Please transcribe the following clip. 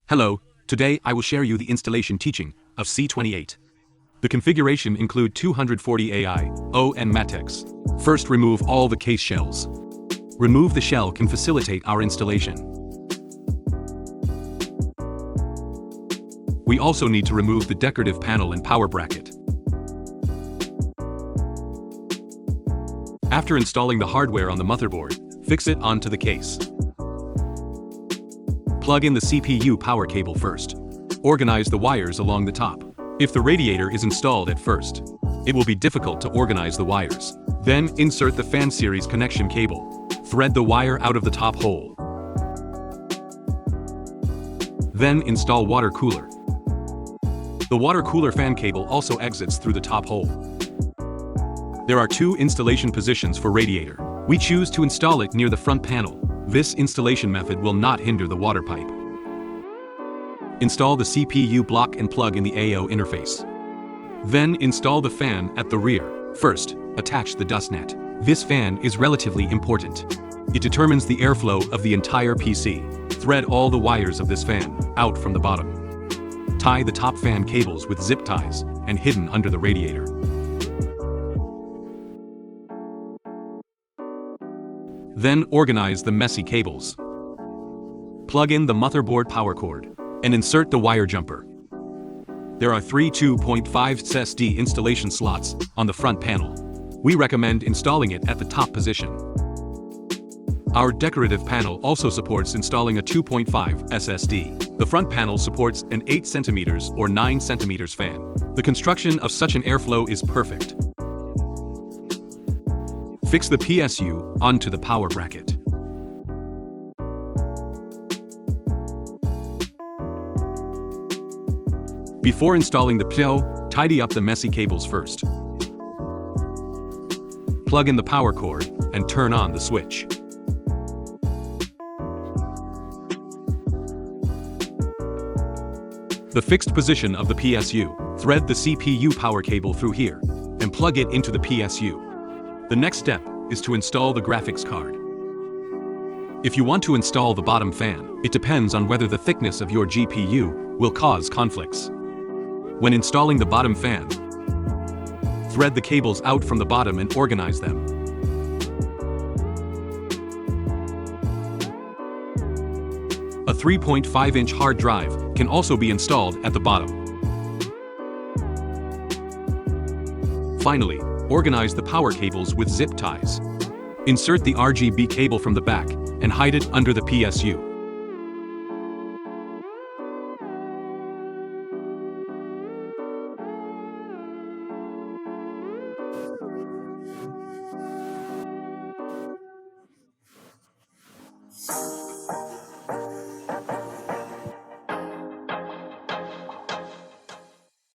Hello, today I will share you the installation teaching of C28. The configuration include 240 AI, O and Matex. First, remove all the case shells. Remove the shell can facilitate our installation. We also need to remove the decorative panel and power bracket. After installing the hardware on the motherboard, fix it onto the case. Plug in the CPU power cable first. Organize the wires along the top. If the radiator is installed at first, it will be difficult to organize the wires. Then insert the fan series connection cable. Thread the wire out of the top hole. Then install water cooler. The water cooler fan cable also exits through the top hole. There are two installation positions for radiator. We choose to install it near the front panel. This installation method will not hinder the water pipe. Install the CPU block and plug in the AO interface. Then install the fan at the rear. First, attach the dust net. This fan is relatively important. It determines the airflow of the entire PC. Thread all the wires of this fan out from the bottom. Tie the top fan cables with zip ties and hidden under the radiator. Then organize the messy cables. Plug in the motherboard power cord and insert the wire jumper. There are three 2.5 SSD installation slots on the front panel. We recommend installing it at the top position. Our decorative panel also supports installing a 2.5 SSD. The front panel supports an 8 cm or 9 cm fan. The construction of such an airflow is perfect. Fix the PSU onto the power bracket. Before installing the PSU, tidy up the messy cables first. Plug in the power cord and turn on the switch. The fixed position of the PSU, thread the CPU power cable through here and plug it into the PSU. The next step is to install the graphics card. If you want to install the bottom fan, it depends on whether the thickness of your GPU will cause conflicts. When installing the bottom fan, thread the cables out from the bottom and organize them. A 3.5-inch hard drive can also be installed at the bottom. Finally, organize the power cables with zip ties. Insert the RGB cable from the back and hide it under the PSU.